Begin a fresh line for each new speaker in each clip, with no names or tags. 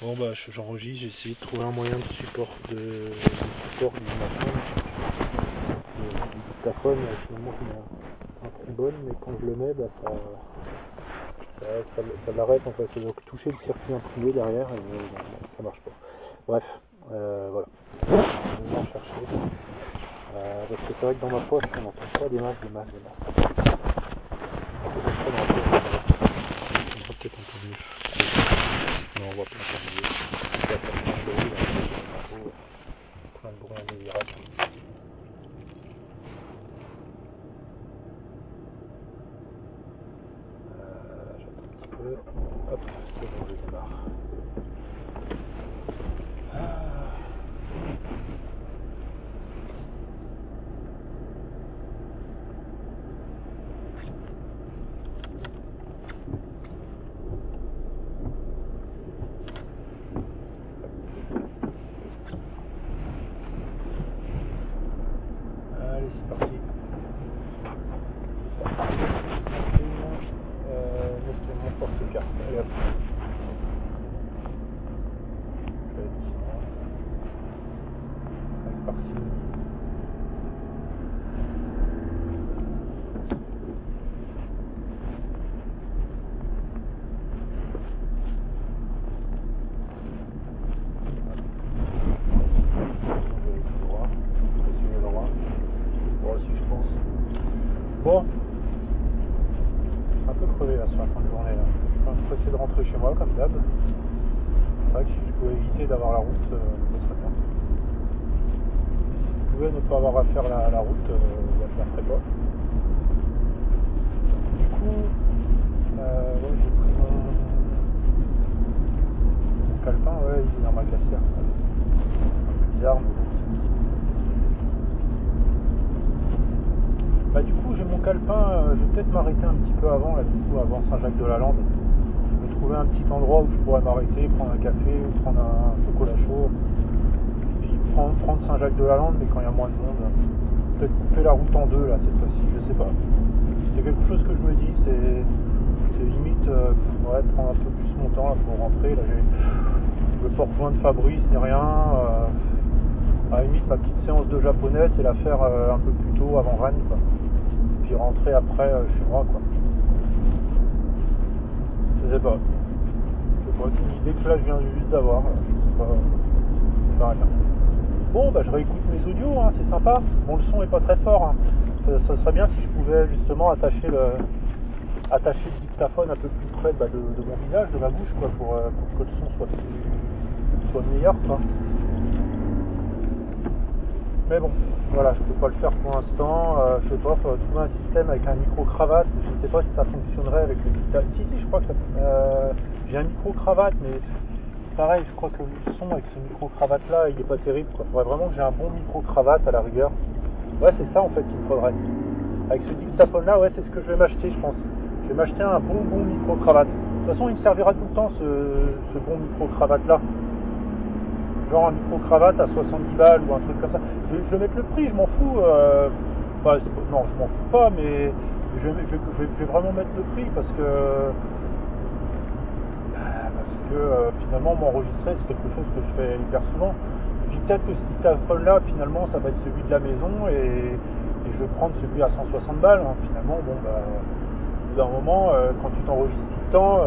Bon bah j'enregistre, j'ai essayé de trouver un moyen de support du dictaphone, finalement je mets un trombone, mais quand je le mets, bah, ça l'arrête en fait, donc toucher le circuit imprimé derrière et ça marche pas. Bref, voilà, je vais en chercher, parce que c'est vrai que dans ma poche on n'entend pas des masses. On va peut-être un peu mieux. Non, on va pas entendre mieux. On va pas faire de bruit, là, plein de bruit indésirable. J'attends un petit peu. Hop, c'est bon, je démarre. Allez, c'est parti. Mettez mon porte-carte. Allez hop. Je vais être avec parcimonie. Bon, un peu crevé là sur la fin de journée là. Je vais essayer de rentrer chez moi comme d'hab. C'est vrai que si je pouvais éviter d'avoir la route, ce serait bien. Si je pouvais ne pas avoir à faire la route, je la ferais pas. Du coup, ouais, j'ai pris mon calepin, ouais, il est dans ma glacière. Un peu bizarre, mais bon. Bah du coup j'ai mon calepin, je vais peut-être m'arrêter un petit peu avant, là du coup avant Saint-Jacques-de-la-Lande. Je vais trouver un petit endroit où je pourrais m'arrêter, prendre un café ou prendre un chocolat chaud. Et puis prendre Saint-Jacques-de-la-Lande, mais quand il y a moins de monde. Peut-être couper la route en deux là cette fois-ci, je sais pas. C'est quelque chose que je me dis, c'est limite ouais, prendre un peu plus mon temps là, pour rentrer. Là je veux pas rejoindre Fabrice ni rien. À la limite ma petite séance de japonais c'est la faire un peu plus tôt avant Rennes quoi. Puis rentrer après chez moi quoi. Je sais pas. C'est une idée que là je viens juste d'avoir. Je sais pas. Je sais rien. Bon bah je réécoute mes audios, hein, c'est sympa. Bon le son est pas très fort. Hein. Ça serait bien si je pouvais justement attacher le dictaphone un peu plus près de mon visage, de ma bouche quoi, pour que le son soit meilleur quoi. Mais bon, voilà, je peux pas le faire pour l'instant. Je sais pas, il faudrait trouver un système avec un micro-cravate. Je ne sais pas si ça fonctionnerait avec le dictaphone. Si, je crois que j'ai un micro-cravate, mais pareil, je crois que le son avec ce micro-cravate-là, il est pas terrible. Il faudrait vraiment que j'ai un bon micro-cravate à la rigueur. Ouais, c'est ça en fait qu'il me faudrait. Avec ce dictaphone-là, ouais, c'est ce que je vais m'acheter, je pense. Je vais m'acheter un bon micro-cravate. De toute façon, il me servira tout le temps, ce bon micro-cravate-là. Genre un micro-cravate à 70 balles ou un truc comme ça. Je vais mettre le prix, je m'en fous. Non, je m'en fous pas, mais je vais vraiment mettre le prix parce que finalement m'enregistrer c'est quelque chose que je fais hyper souvent. Puis peut-être que ce dictaphone-là, finalement, ça va être celui de la maison et je vais prendre celui à 160 balles. Hein. Finalement, bon, bah, au bout d'un moment, quand tu t'enregistres tout le temps,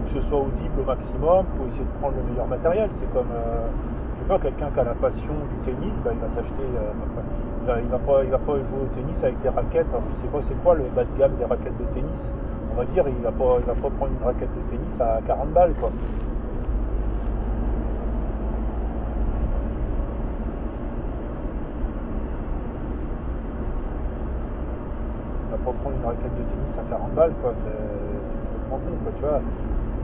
que ce soit audible au maximum, il faut essayer de prendre le meilleur matériel. C'est comme, je sais pas, quelqu'un qui a la passion du tennis, bah, il va s'acheter, il va pas jouer au tennis avec des raquettes. Alors, je sais pas c'est quoi le bas de gamme des raquettes de tennis. On va dire, il va pas prendre une raquette de tennis à 40 balles, quoi. Il va pas prendre une raquette de tennis à 40 balles, quoi. C'est complètement con, quoi, tu vois.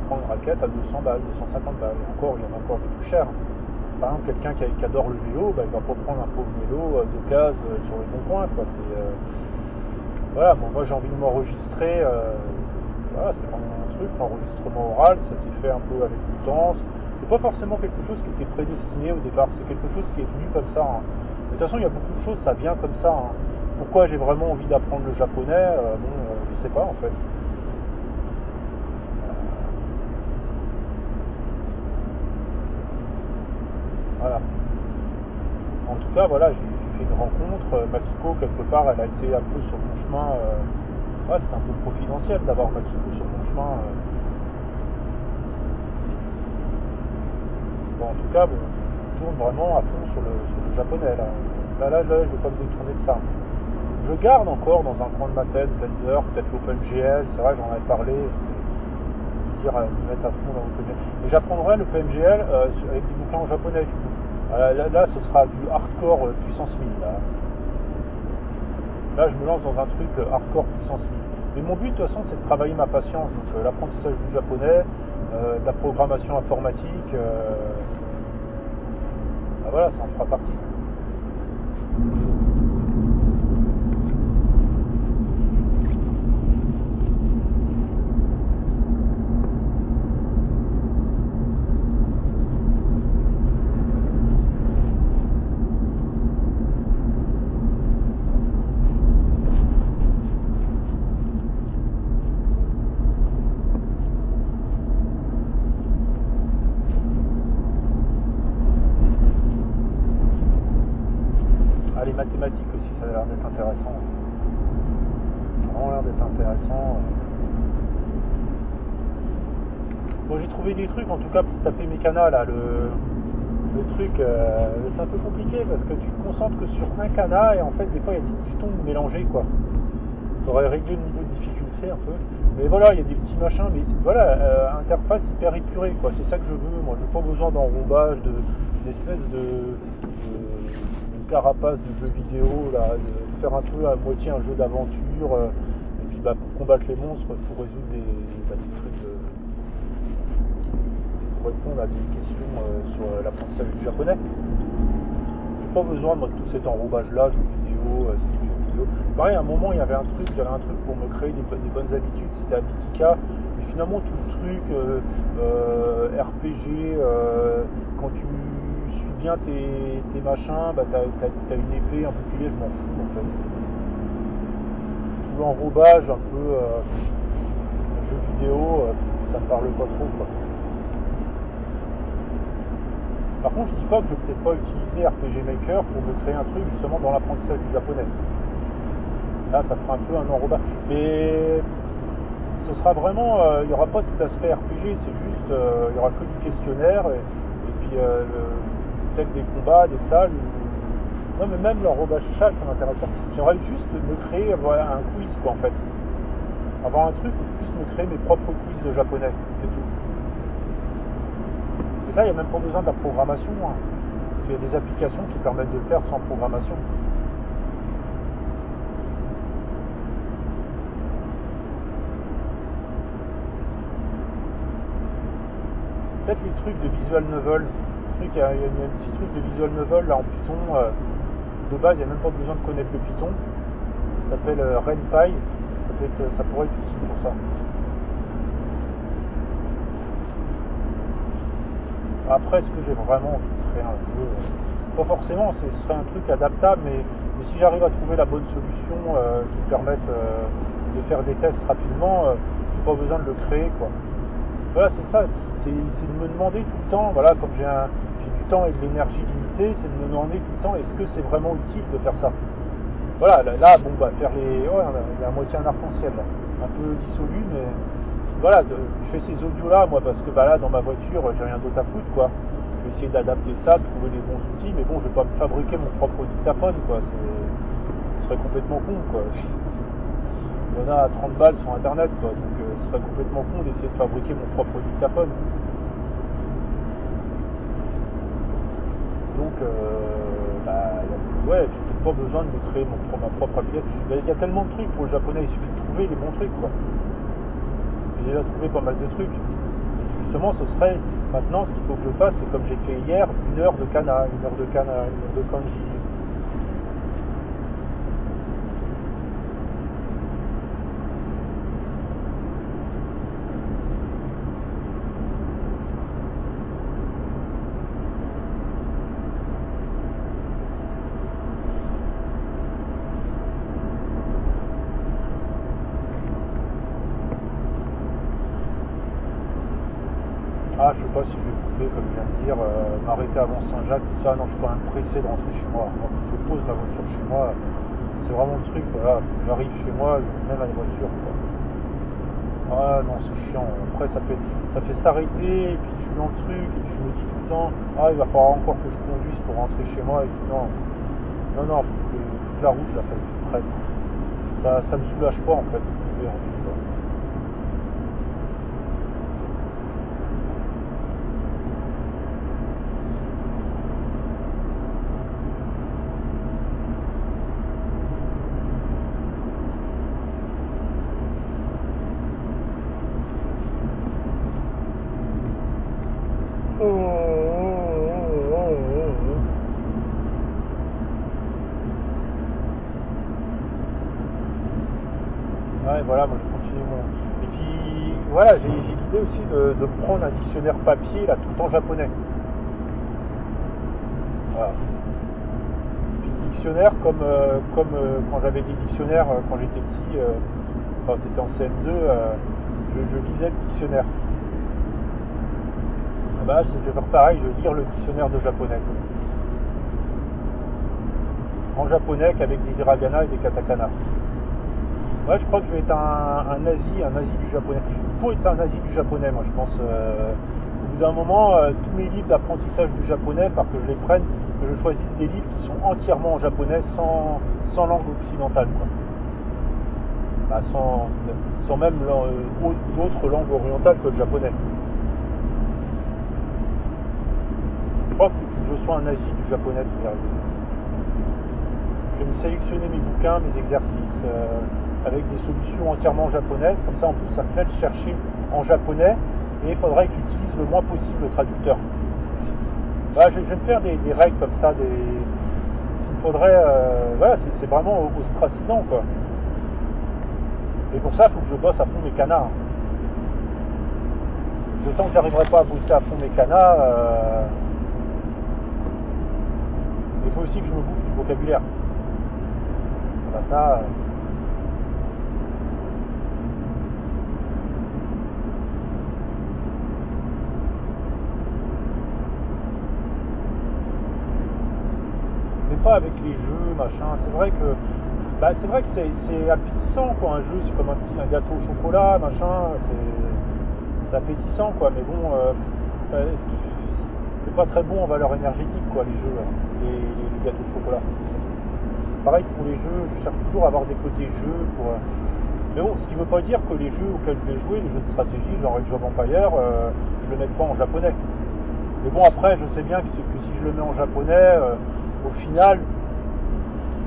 Prendre une raquette à 200 balles, 250 balles. Encore, il y en a encore des plus chers. Par exemple, quelqu'un qui adore le vélo, bah, il va pas prendre un pauvre vélo d'occasion sur les bons coins, quoi. Voilà, bon, moi j'ai envie de m'enregistrer. Voilà, c'est vraiment un truc, l'enregistrement oral, ça s'est fait un peu avec le temps. C'est pas forcément quelque chose qui était prédestiné au départ, c'est quelque chose qui est venu comme ça. Hein. De toute façon, il y a beaucoup de choses, ça vient comme ça. Hein. Pourquoi j'ai vraiment envie d'apprendre le japonais, je sais pas en fait. Voilà. En tout cas, voilà, j'ai fait une rencontre. Makiko, quelque part, elle a été un peu sur mon chemin. Ouais, c'est un peu confidentiel d'avoir Makiko sur mon chemin. Bon, en tout cas, bon, je tourne vraiment à fond sur le japonais. Là, je vais pas me détourner de ça. Je garde encore dans un coin de ma tête Blender, peut-être l'OpenGL. C'est vrai que j'en avais parlé. Dire me mettre à fond dans l'OpenGL. Et j'apprendrai le PMGL avec des bouquins en japonais du coup. Là, ce sera du hardcore puissance 1000. Là, je me lance dans un truc hardcore puissance 1000. Mais mon but, de toute façon, c'est de travailler ma patience. Donc, l'apprentissage du japonais, de la programmation informatique. Voilà, ça en fera partie. Les mathématiques aussi, ça a l'air d'être intéressant. Ça a vraiment l'air d'être intéressant. Bon, j'ai trouvé des trucs, en tout cas, pour taper mes canas, là. Le truc, c'est un peu compliqué parce que tu te concentres que sur un canal et en fait, des fois, il y a des pitons mélangés, quoi. Faudrait régler le niveau de difficulté un peu. Mais voilà, il y a des petits machins, mais voilà, interface hyper épurée, quoi. C'est ça que je veux. Moi, j'ai pas besoin d'enrobage, d'espèce de carapace de jeu vidéo, là, de faire un peu à moitié un jeu d'aventure, et puis pour combattre les monstres, pour résoudre des trucs, pour répondre à des questions sur l'apprentissage du japonais. J'ai pas besoin de tout cet enrobage-là, de vidéo, Pareil, à un moment, j'avais un truc pour me créer des bonnes habitudes, c'était Habitica, mais finalement, tout le truc, RPG, quand tu bien tes machins, bah t'as une épée, un bouclier, je m'en fous en fait. Tout l'enrobage un peu jeu vidéo, ça me parle pas trop quoi. Par contre, je dis pas que je vais peut-être pas utiliser RPG Maker pour me créer un truc justement dans l'apprentissage du japonais. Là, ça fera un peu un enrobage. Mais ce sera vraiment, il n'y aura pas tout l'aspect RPG, c'est juste, il y aura que du questionnaire et puis peut-être des combats, des salles. Non, mais même l'enrobage salle, ça m'intéresse pas. J'aimerais juste me créer un quiz, quoi, en fait. Avoir un truc où je puisse me créer mes propres quiz de japonais, c'est tout. Et là, il n'y a même pas besoin de la programmation. Hein. Il y a des applications qui permettent de le faire sans programmation. Peut-être les trucs de visual novel. Il y a un petit truc de visual novel là en Python. De base, il n'y a même pas besoin de connaître le Python. Ça s'appelle RenPy. Ça pourrait être utile pour ça. Après, est-ce que j'ai vraiment envie de créer un jeu Pas forcément, ce serait un truc adaptable, mais si j'arrive à trouver la bonne solution qui me permette de faire des tests rapidement, j'ai pas besoin de le créer, quoi. Voilà, c'est ça, c'est de me demander tout le temps, voilà, comme j'ai du temps et de l'énergie limitée, c'est de me demander tout le temps, est-ce que c'est vraiment utile de faire ça? Voilà, là, bon, bah, faire les... Ouais, il y a à moitié un arc-en-ciel, là, un peu dissolu, mais... Voilà, je fais ces audios-là, moi, parce que bah, là, dans ma voiture, j'ai rien d'autre à foutre, quoi. Je vais essayer d'adapter ça, de trouver les bons outils, mais bon, je vais pas me fabriquer mon propre dictaphone, quoi. Ce serait complètement con, quoi. Il y en a à 30 balles sur Internet, quoi. Donc, ce serait complètement con d'essayer de fabriquer mon propre dictaphone. Donc, ouais, j'ai pas besoin de me créer ma propre pièce. Il y a tellement de trucs pour le japonais, il suffit de trouver les bons trucs, quoi. J'ai déjà trouvé pas mal de trucs. Et justement, ce serait maintenant, ce qu'il faut que je fasse, c'est comme j'ai fait hier, 1 heure de kana, 1 heure de kana, 1 heure de kanji. Ah, je sais pas si je vais couper, comme je viens de dire, m'arrêter avant Saint-Jacques, tout ça. Non, je suis quand même pressé de rentrer chez moi. Quand je pose ma voiture chez moi, c'est vraiment le truc, voilà. J'arrive chez moi, même à la voiture, quoi. Ah non, c'est chiant. Après, ça fait s'arrêter, et puis je suis dans le truc, et puis je me dis tout le temps, ah, il va falloir encore que je conduise pour rentrer chez moi, et puis non. Non, non, faut que toute la route, je la fasse prête. Ça me soulage pas, en fait, de conduire, en fait, quoi. Ouais, voilà, moi je continue mon. Et puis, voilà, j'ai l'idée aussi de prendre un dictionnaire papier, là, tout en japonais. Voilà. Dictionnaire comme quand j'avais des dictionnaires quand j'étais petit, quand j'étais en CM2, je lisais le dictionnaire. Ah bah, je vais faire pareil, je vais lire le dictionnaire de japonais. En japonais qu'avec des hiragana et des katakana. Ouais, je crois que je vais être un nazi du japonais. Il faut être un nazi du japonais, moi, je pense. Au bout d'un moment, tous mes livres d'apprentissage du japonais, par que je les prenne, que je choisisse des livres qui sont entièrement en japonais, sans langue occidentale, quoi. Bah, sans même d'autres langues orientales que le japonais. Je crois que je sois un nazi du japonais, je vais me sélectionner mes bouquins, mes exercices, avec des solutions entièrement japonaises. Comme ça, en plus, ça me fait chercher en japonais et il faudrait que j'utilise le moins possible le traducteur. Voilà, je vais me faire des règles comme ça. Il faudrait. Voilà, c'est vraiment ostracisant, quoi. Et pour ça, il faut que je bosse à fond mes canards. D'autant que j'arriverai pas à bosser à fond mes canards, il faut aussi que je me bouffe du vocabulaire. Bah, ça. Mais pas avec les jeux, machin. C'est vrai que c'est appétissant, quoi. Un jeu, c'est comme un gâteau au chocolat, machin. C'est appétissant, quoi. Mais bon, c'est pas très bon en valeur énergétique, quoi, les jeux, les gâteaux de chocolat. Pareil pour les jeux, je cherche toujours à avoir des côtés jeux pour. Mais bon, ce qui ne veut pas dire que les jeux auxquels je vais jouer, les jeux de stratégie, genre Age of Empires, je le mette pas en japonais. Mais bon, après, je sais bien que si je le mets en japonais, au final,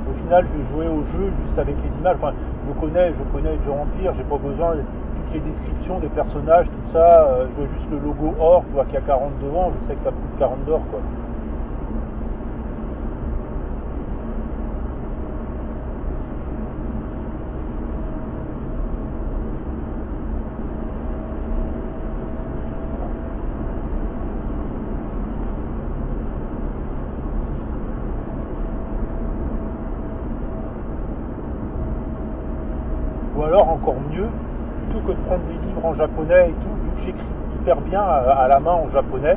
je vais jouer au jeu juste avec les images. Enfin, je connais Age of Empires, j'ai pas besoin de toutes les descriptions des personnages, tout ça. Je veux juste le logo or, tu vois qu'il y a 40 devant, je sais que ça coûte 40 d'or, quoi. Ou alors, encore mieux, plutôt que de prendre des livres en japonais et tout, vu que j'écris hyper bien à la main en japonais,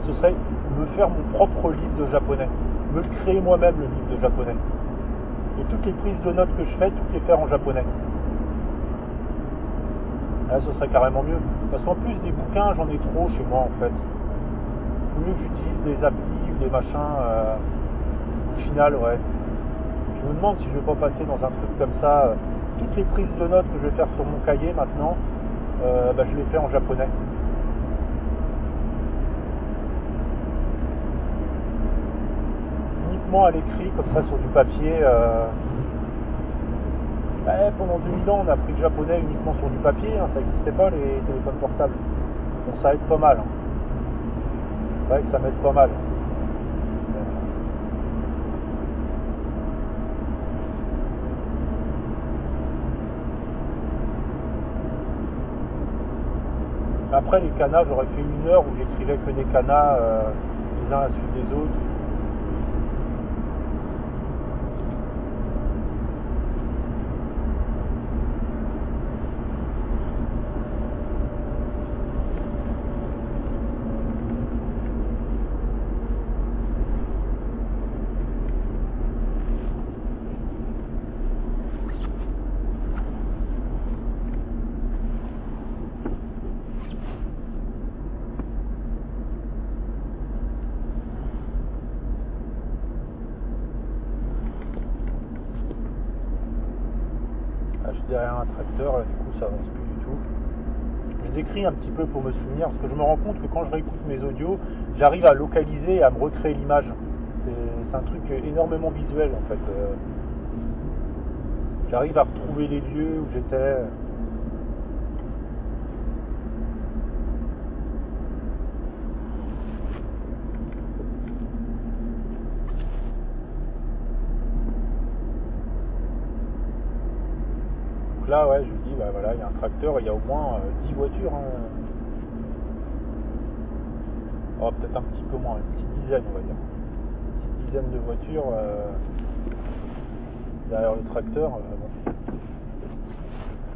ce serait me faire mon propre livre de japonais. Me le créer moi-même, le livre de japonais. Et toutes les prises de notes que je fais, toutes les faire en japonais. Là, ce serait carrément mieux. Parce qu'en plus des bouquins, j'en ai trop chez moi, en fait. Il vaut mieux que j'utilise des applis ou des machins. Au final, ouais. Je me demande si je vais pas passer dans un truc comme ça. Toutes les prises de notes que je vais faire sur mon cahier maintenant, je les fais en japonais. Uniquement à l'écrit, comme ça sur du papier. Pendant 2000 ans, on a appris le japonais uniquement sur du papier, hein, ça n'existait pas les téléphones portables. Bon, ça aide pas mal. Hein. C'est vrai que ça m'aide pas mal. Après les kanas, j'aurais fait 1 heure où j'écrivais que des kanas les uns à la suite des autres. derrière un tracteur, là, du coup ça avance plus du tout. Je décris un petit peu pour me souvenir, parce que je me rends compte que quand je réécoute mes audios, j'arrive à localiser et à me recréer l'image. C'est un truc énormément visuel en fait. J'arrive à retrouver les lieux où j'étais. Donc là, ouais, je me dis, bah voilà, il y a un tracteur, il y a au moins 10 voitures. Hein. Oh, peut-être un petit peu moins, une petite dizaine, on va dire. Une petite dizaine de voitures derrière le tracteur. Bon.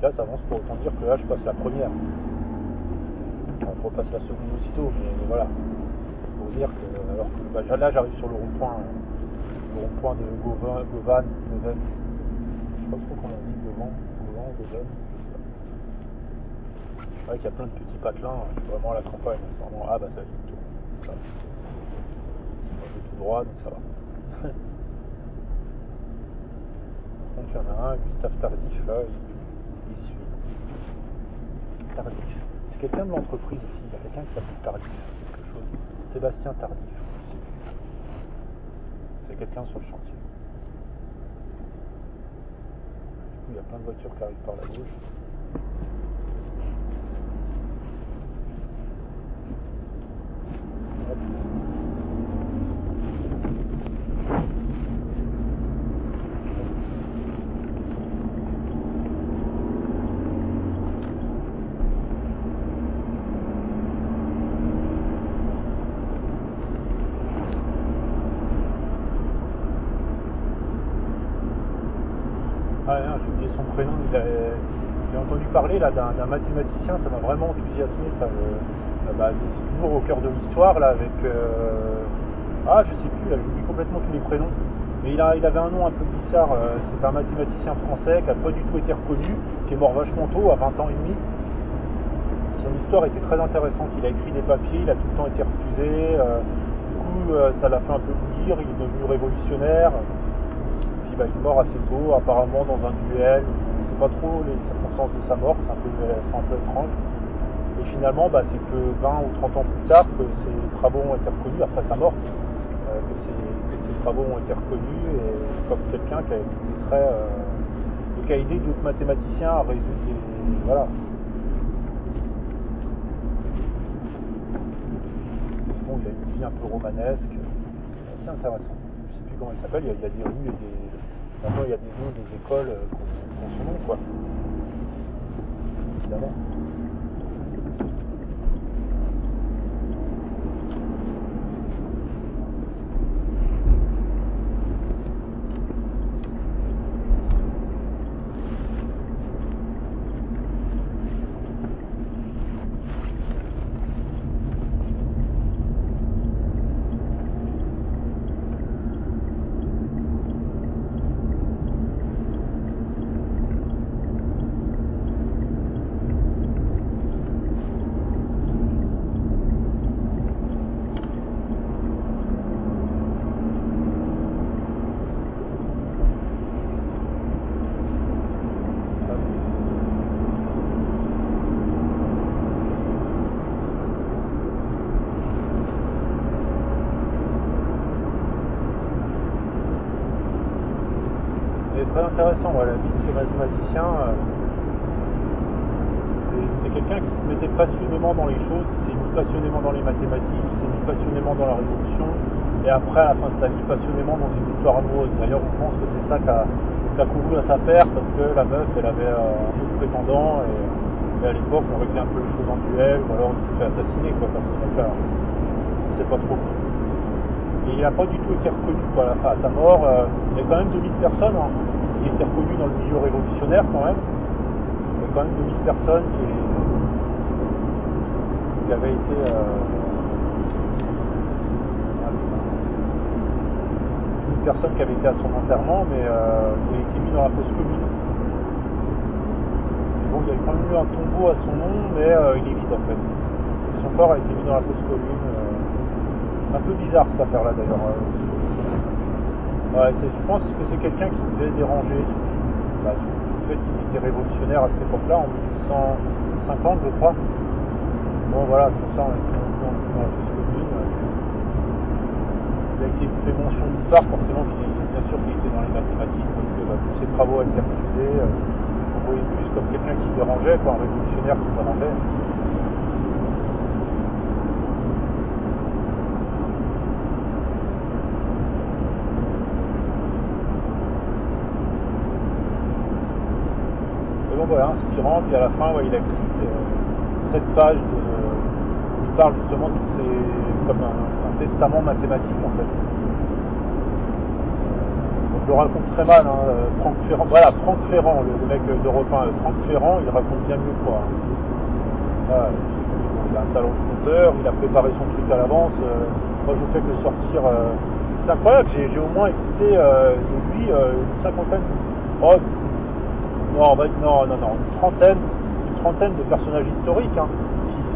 Là, ça avance pour autant dire que là, je passe la première. On repasse la seconde aussitôt, mais voilà. Pour dire que, alors que bah, là, j'arrive sur le rond-point de Govan, je sais pas trop comment on dit, Govan. C'est vrai qu'il y a plein de petits patelins, c'est vraiment à la campagne. Vraiment, ah bah ça va être tout. Ça. Moi, je vais tout droit, donc ça va. Donc il y en a un, Gustave Tardif, là, il suit. Tardif. C'est quelqu'un de l'entreprise aussi, il y a quelqu'un qui s'appelle Tardif, quelque chose. Sébastien Tardif, je sais plus. C'est quelqu'un sur le chantier. Du coup, il y a plein de voitures qui arrivent par la gauche. Ah non, j'ai oublié son prénom, j'ai entendu parler là d'un mathématicien, ça m'a vraiment enthousiasmé, ça, c'est toujours au cœur de l'histoire là avec je sais plus, là j'oublie complètement tous les prénoms, mais il avait un nom un peu bizarre, c'est un mathématicien français qui n'a pas du tout été reconnu, qui est mort vachement tôt, à 20 ans et demi. Son histoire était très intéressante, il a écrit des papiers, il a tout le temps été refusé, du coup ça l'a fait un peu bouillir, il est devenu révolutionnaire. Il est mort assez tôt, apparemment dans un duel. On ne sait pas trop les circonstances de sa mort, c'est un peu étrange. Et finalement, c'est que 20 ou 30 ans plus tard que ses travaux ont été reconnus, après sa mort, que ses travaux ont été reconnus et comme quelqu'un qui a aidé d'autres mathématiciens à résoudre des. Voilà. Bon, il a une vie un peu romanesque, c'est assez intéressant. Je ne sais plus comment il s'appelle, il y a des rues et des. Maintenant, il y a des noms des écoles qui ont son nom, quoi. Évidemment. Très intéressant, la vie de ce mathématicien. C'est quelqu'un qui se mettait passionnément dans les choses, qui s'est mis passionnément dans les mathématiques, qui s'est mis passionnément dans la révolution, et après, à la fin de sa vie, passionnément dans une histoire amoureuse. D'ailleurs, on pense que c'est ça qui a couru à sa perte, parce que la meuf, elle avait un autre prétendant, et à l'époque, on réglait un peu les choses en duel, ou alors il s'est fait assassiner, quoi, parce que donc, on ne sait pas trop. Et il n'a pas du tout été reconnu, quoi, à sa mort. Il y a quand même 2000 personnes, hein. Il était reconnu dans le milieu révolutionnaire quand même. Il y a quand même 2000 personnes qui avaient été une personne qui avait été à son enterrement, mais il a été mis dans la fosse commune. Et bon, il y a quand même eu un tombeau à son nom, mais il est vide en fait. Et son corps a été mis dans la fosse commune. Un peu bizarre cette affaire là d'ailleurs. Ouais, je pense que c'est quelqu'un qui devait déranger. fait qu'il était révolutionnaire à cette époque-là, en 1850 je crois. Bon voilà, pour ça on est dans la fausse commune. Il a été fait mention nulle part, forcément bien sûr qu'il était dans les mathématiques, parce que tous ses travaux étaient refusés. On voyait plus comme quelqu'un qui dérangeait, quoi, un révolutionnaire qui dérangeait. Et bon voilà, inspirant, puis à la fin il a écrit 7 pages il parle justement de comme un testament mathématique en fait. Je le raconte très mal, hein. Franck Ferrand, voilà, Franck Ferrand, le mec d'Europe 1, Franck Ferrand, il raconte bien mieux que moi. Voilà, il a un talent de conteur, il a préparé son truc à l'avance. Moi je fais que sortir. C'est incroyable, j'ai au moins écouté de lui une cinquantaine. Oh, non, une trentaine de personnages historiques. Hein,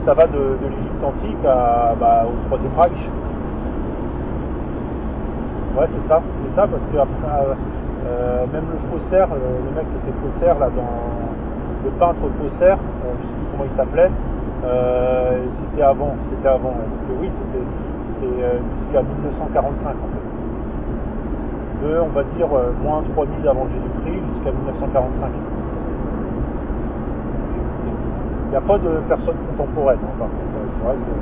ça va de l'Égypte antique au Troisième Reich. Ouais, c'est ça, parce que après, même le faussaire, le mec qui était faussaire là dans le peintre faussaire, je sais plus comment il s'appelait, c'était avant, parce que oui, c'était jusqu'à 1945 en fait. On va dire moins 3000 avant Jésus-Christ jusqu'à 1945. Il n'y a pas de personnes contemporaines, hein, par contre, c'est vrai que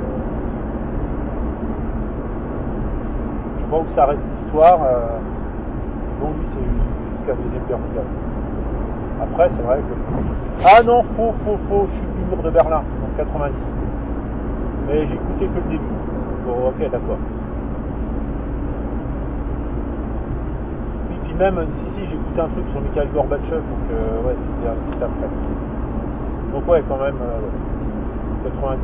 je vois où s'arrête l'histoire. Bon, lui, c'est jusqu'à la Deuxième Guerre mondiale. Après, c'est vrai que... Ah non, faux, chute du mur de Berlin, en 90. Mais j'ai écouté que le début. Bon, ok, d'accord. Puis même, si, j'ai écouté un truc sur Mikhail Gorbatchev, donc ouais, c'était après. Donc ouais, quand même, 90,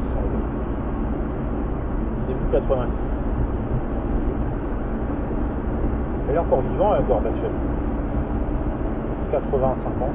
début 90. Elle est encore vivant, Gorbatchev. 80, 50.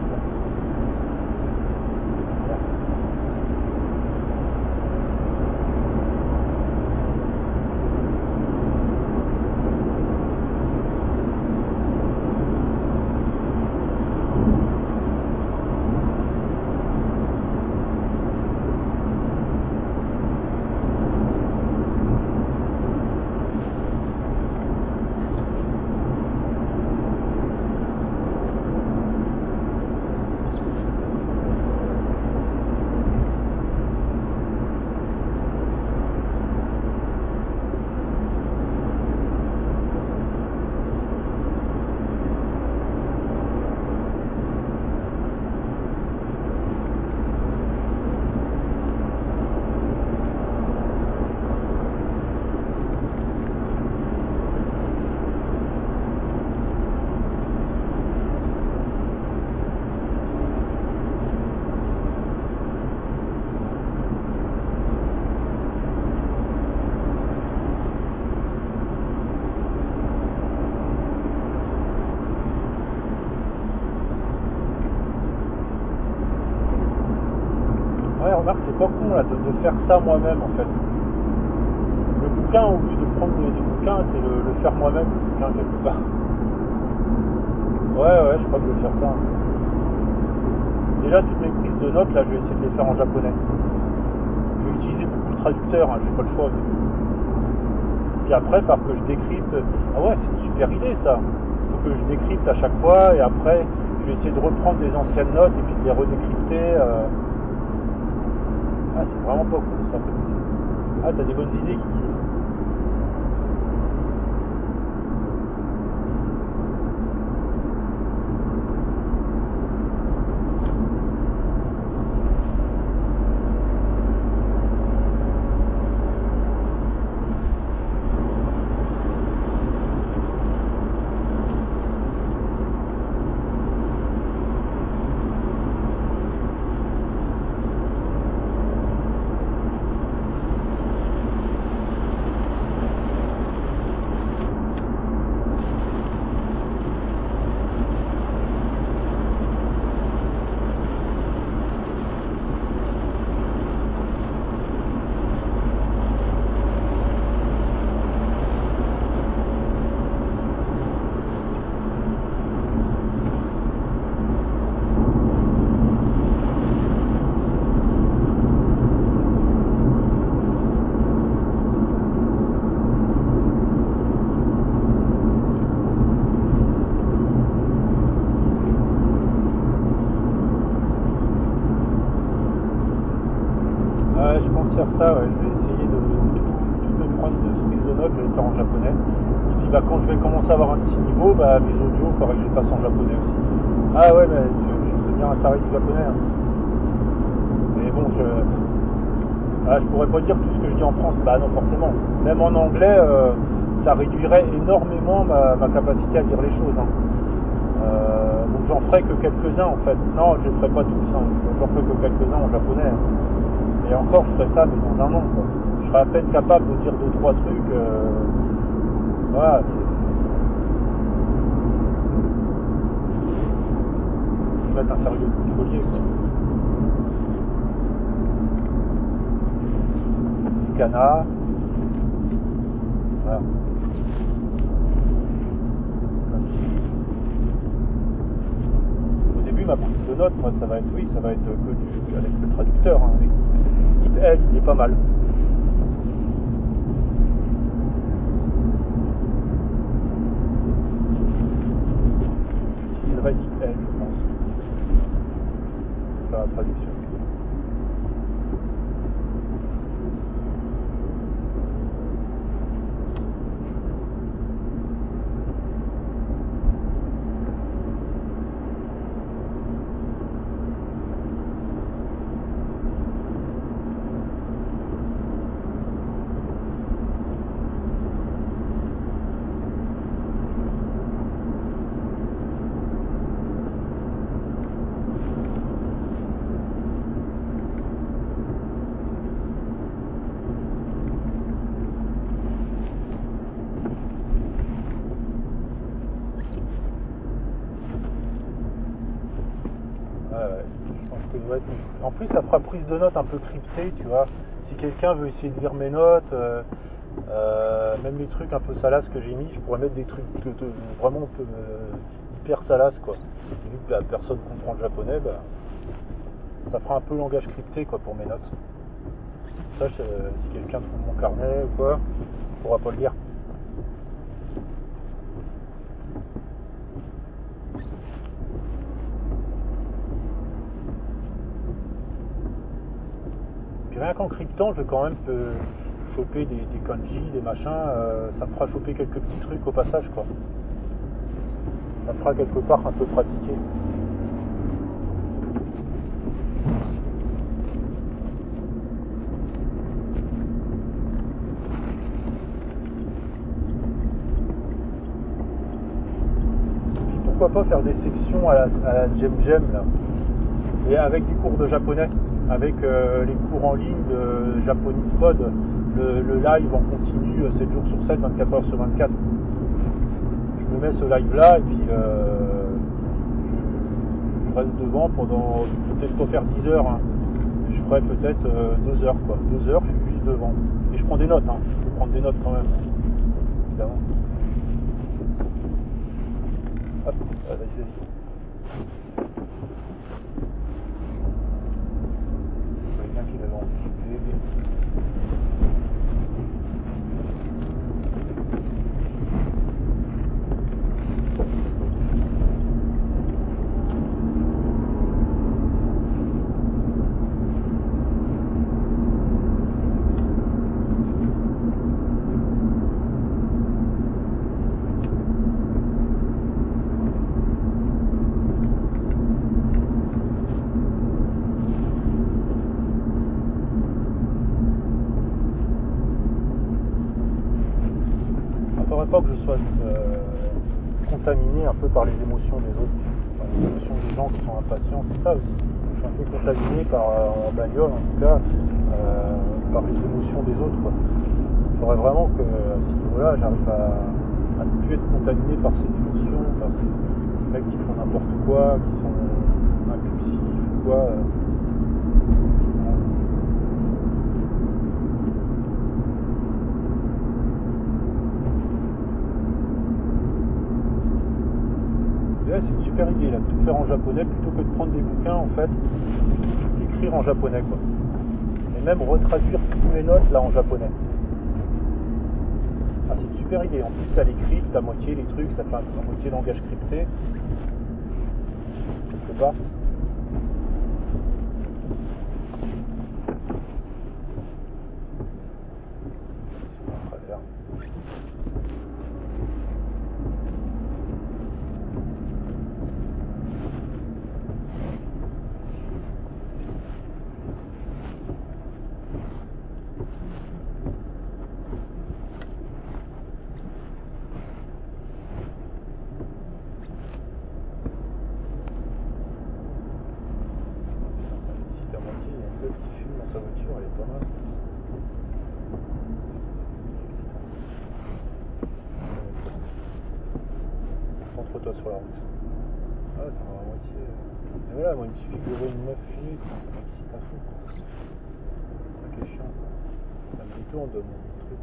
Ouais, remarque, c'est pas con là de faire ça moi-même en fait. Le bouquin, au lieu de prendre des bouquins, c'est le faire moi-même, le bouquin quelque part. Ouais, je crois que je vais faire ça. Déjà, toutes mes prises de notes, là, je vais essayer de les faire en japonais. Je vais utiliser beaucoup le traducteur, hein, j'ai pas le choix. Puis après, par que je décrypte. Ah ouais, c'est une super idée ça. Faut que je décrypte à chaque fois et après, je vais essayer de reprendre des anciennes notes et puis de les redécrypter. Ah, c'est vraiment pas cool ça. Ah, t'as des bonnes idées qui... Je pense faire ça, ouais. Je vais essayer de toutes mes prises de notes, je vais les faire en japonais. Et puis quand je vais commencer à avoir un petit niveau, mes audios, il faudrait que je les fasse en japonais aussi. Ah ouais, mais je deviens un taré du japonais. Hein. Mais bon, je pourrais pas dire tout ce que je dis en France. Bah non, forcément. Même en anglais, ça réduirait énormément ma capacité à dire les choses. Hein. Donc j'en ferai que quelques-uns en fait. Non, je ne ferai pas tous. Hein. J'en ferai que quelques-uns en japonais. Hein. Et encore, je ferai ça, mais dans un an. Quoi. Je serai à peine capable de dire 2-3 trucs. Voilà. Je vais être un sérieux collier. Kana. Voilà. Au début, ma prise de notes, moi, ça va être que avec le traducteur. Hein, avec DeepL, il est pas mal. J'utiliserai DeepL, je pense. Pour faire la traduction. En plus, ça fera prise de notes un peu cryptée, tu vois. Si quelqu'un veut essayer de lire mes notes, même les trucs un peu salaces que j'ai mis, je pourrais mettre des trucs vraiment hyper salaces, quoi. Vu que la personne comprend le japonais, ça fera un peu langage crypté, quoi, pour mes notes. Ça, si quelqu'un trouve mon carnet ou quoi, il pourra pas le lire. Rien qu'en cryptant, je vais quand même choper des kanji, des machins, ça me fera choper quelques petits trucs au passage, quoi. Ça me fera quelque part un peu pratiquer. Puis pourquoi pas faire des sections à la Gem là, et avec du cours de japonais. Avec les cours en ligne de Japanese Pod, le live en continu 7 jours sur 7, 24 heures sur 24. Je me mets ce live là et puis je reste devant pendant, peut-être pas faire 10 heures, hein. Je ferai peut-être 2 heures quoi. 2 heures, je suis juste devant. Et je prends des notes, hein. Je peux prendre des notes quand même, évidemment. Hop, vas-y. Pas que je sois contaminé un peu par les émotions des autres, par les émotions des gens qui sont impatients, c'est ça aussi. Je suis un peu contaminé en bagnole en tout cas, par les émotions des autres, quoi. Il faudrait vraiment que à ce niveau-là j'arrive à ne plus être contaminé par ces émotions, par ces mecs qui font n'importe quoi, qui sont impulsifs ou quoi. C'est une super idée là, de tout faire en japonais plutôt que de prendre des bouquins en fait, d'écrire en japonais quoi. Et même retraduire toutes mes notes là en japonais. Ah, c'est une super idée, en plus t'as les cryptes, à moitié les trucs, ça fait à moitié langage crypté. Quelque part. L'autre qui fume dans sa voiture, elle est pas mal. Concentre-toi sur la route. Ah, t'es à moitié. Et voilà, moi il me suffit de voir une meuf fumée, ça m'excite à fond. C'est ça qui est chiant. Ça me détourne de mon truc.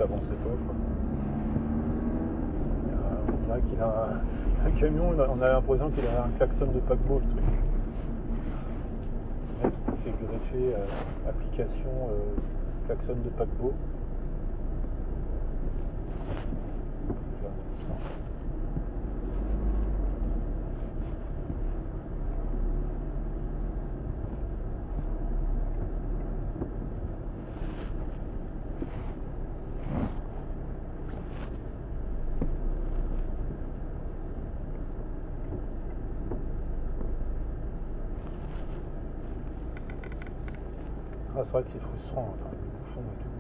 Avançait pas quoi. On dirait qu'il a un camion, on a l'impression qu'il a un klaxon de paquebot le truc. Le mec qui fait greffer application klaxon de paquebot. Ah, c'est vrai que c'est frustrant, enfin, les bouffons et tout.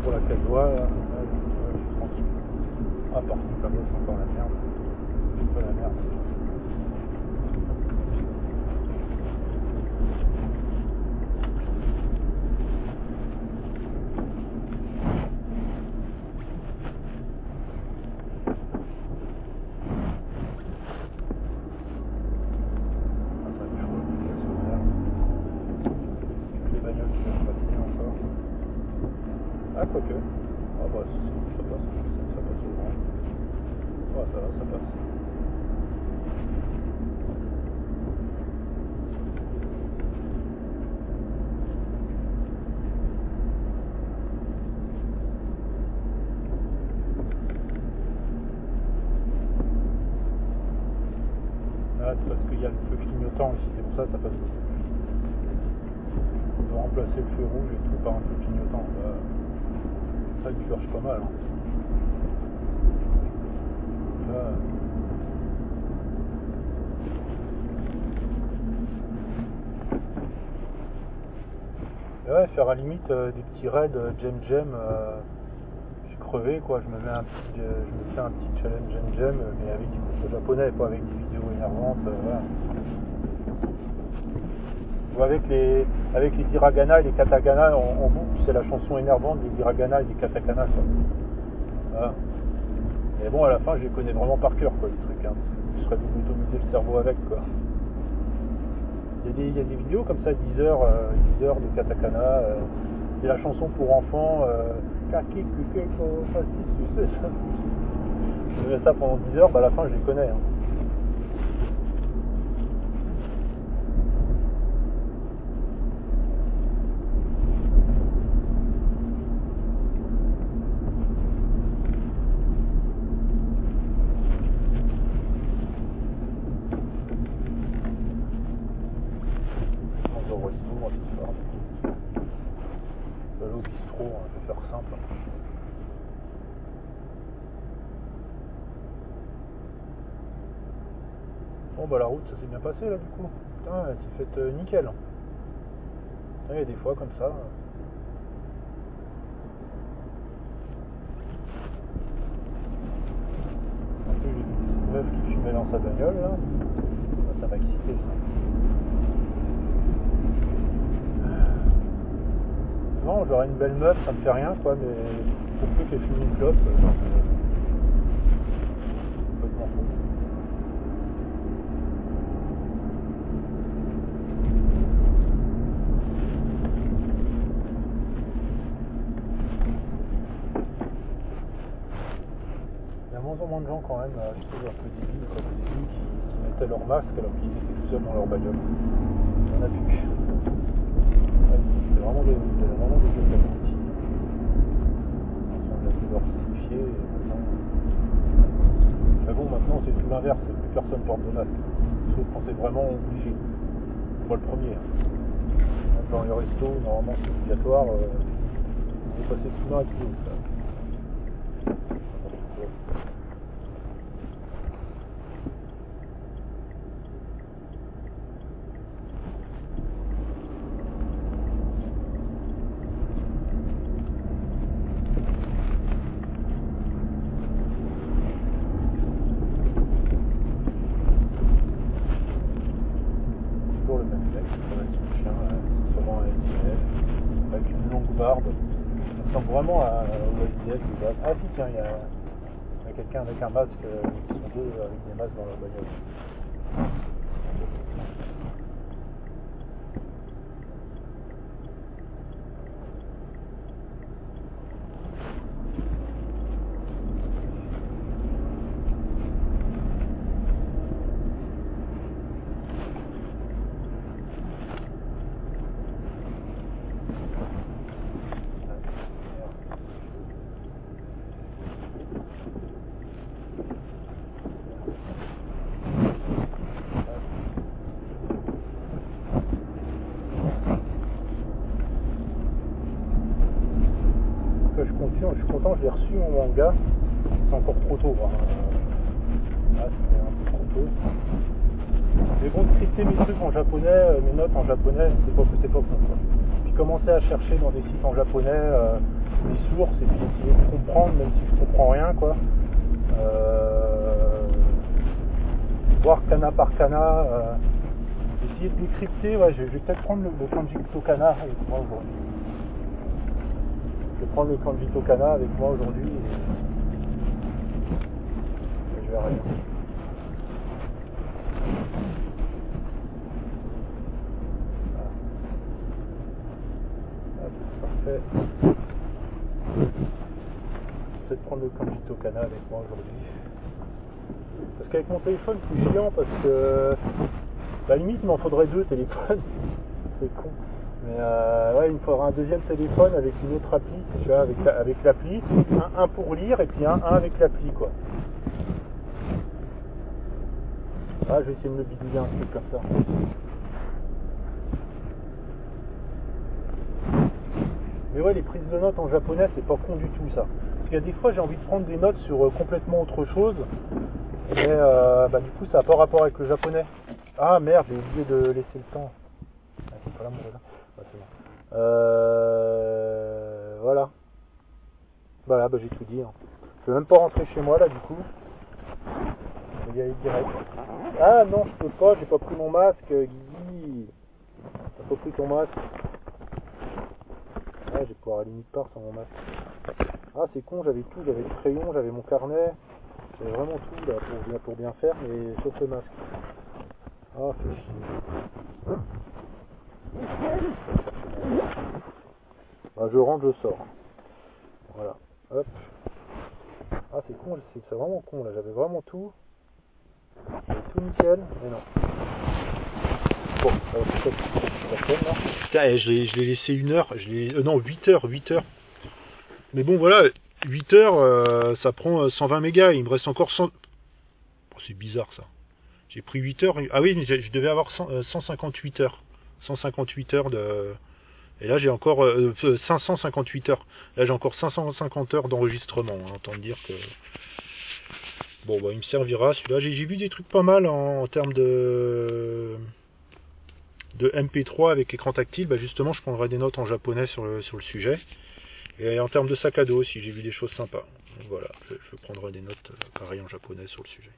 Pour la 4 voies, là, je suis tranquille. Ah, par contre, là-bas, c'est encore la merde. C'est pas la merde. Ah, ça va être chaud, le solaire. Les bagnoles qui vont passer encore. Ah, quoique. Ah, bah, ça passe au grand. Ah, ça va, ça passe. Ah, c'est parce qu'il y a le feu clignotant ici, c'est pour ça que ça passe beaucoup. On va remplacer le feu rouge et tout par un feu clignotant. Ça purge pas mal. Hein. Là, ouais, faire à la limite des petits raids gem. Je suis crevé quoi, je me fais un petit challenge gem, mais avec du contenu japonais, pas avec des vidéos énervantes. Voilà. Ou avec les hiragana et les katakana en boucle, c'est la chanson énervante des hiragana et des katakana. Quoi. Voilà. Mais bon, à la fin, je les connais vraiment par cœur, quoi, les trucs. Hein, je serais lobotomisé le cerveau avec, quoi. Il y a des vidéos comme ça, 10 heures de katakana. C'est la chanson pour enfants. Kaki, kukeko, fascis, ça. Je fais ça pendant 10 heures, bah à la fin, je les connais. Hein. Au bistrot, je vais faire simple. Bon bah la route ça s'est bien passé là du coup. Putain, elle s'est faite nickel. Il y a des fois comme ça. En plus j'ai vu une meuf qui fumait dans sa bagnole là. Ça m'a excité ça. Non, j'aurais une belle meuf, ça me fait rien quoi, mais pour peu qu'elle fume une clope, c'est complètement fou. de gens quand même, je trouve un peu débiles, quoi, au début, qui mettaient leur masque alors qu'ils étaient tout seuls dans leur bagnole. Il y en a plus. Ouais, c'est vraiment des outils. On a fait leur justifier. Mais bon, maintenant c'est tout l'inverse, plus personne porte de masque. Sauf quand c'est vraiment obligé. Moi le premier. Dans les restos, normalement c'est obligatoire. On est passé tout l'un à tout l'autre. Toujours le même mec, ça va être son chien, sûrement un SDF, avec une longue barbe. Ça ressemble vraiment au SDF de base. Ah si, tiens, il y a quelqu'un avec un masque, qui sont deux avec des masques dans leur bagnole. Je suis content, je l'ai reçu mon manga. C'est encore trop tôt. Là, c'était un peu trop tôt. Mais bon, scripter mes trucs en japonais, mes notes en japonais, c'est pas con, quoi. Puis commencer à chercher dans des sites en japonais les sources et puis essayer de comprendre, même si je comprends rien, quoi. Voir kana par kana. Essayer de décrypter. Ouais, je vais peut-être prendre le kanji Tokana avec moi aujourd'hui. Je vais prendre le kanji Tokana avec moi aujourd'hui et je vais arrêter. Voilà. Parfait. Je vais peut-être prendre le kanji Tokana avec moi aujourd'hui. Parce qu'avec mon téléphone, c'est chiant parce que à la limite, il m'en faudrait deux téléphones. C'est con. Mais ouais, il me faudra un deuxième téléphone avec une autre appli, tu vois, avec l'appli, un pour lire et puis un avec l'appli, quoi. Ah, je vais essayer de me bidouiller un truc comme ça. Mais ouais, les prises de notes en japonais, c'est pas con du tout, ça. Parce qu'il y a des fois, j'ai envie de prendre des notes sur complètement autre chose, mais du coup, ça n'a pas rapport avec le japonais. Ah merde, j'ai oublié de laisser le temps. Ah, c'est pas là, mon gars. Ah, c'est bon. Voilà. Voilà, j'ai tout dit. Hein. Je vais même pas rentrer chez moi là du coup. Je vais y aller direct. Ah non, je peux pas, j'ai pas pris mon masque, Guigui. T'as pas pris ton masque. Ah, je vais pouvoir aller nulle part sans mon masque. Ah, c'est con, j'avais tout, j'avais le crayon, j'avais mon carnet. J'avais vraiment tout là pour bien faire, mais sauf le masque. Ah, c'est chiant. Je rentre, je sors. Voilà. Hop. Ah, c'est con, c'est vraiment con là. J'avais vraiment tout. J'avais tout nickel, mais non. Bon, peut-être la peine là. Putain, je l'ai laissé 1 heure. Non, 8 heures. Mais bon, voilà. 8 heures, ça prend 120 mégas. Il me reste encore 100. Oh, c'est bizarre ça. J'ai pris 8 heures. Ah oui, je devais avoir 158 heures. 158 heures de. Et là j'ai encore 558 heures. Là j'ai encore 550 heures d'enregistrement. Hein, autant dire que. Bon il me servira celui-là. J'ai vu des trucs pas mal en termes de MP3 avec écran tactile. Justement je prendrai des notes en japonais sur le sujet. Et en termes de sac à dos aussi, j'ai vu des choses sympas. Donc voilà, je prendrai des notes pareil en japonais sur le sujet.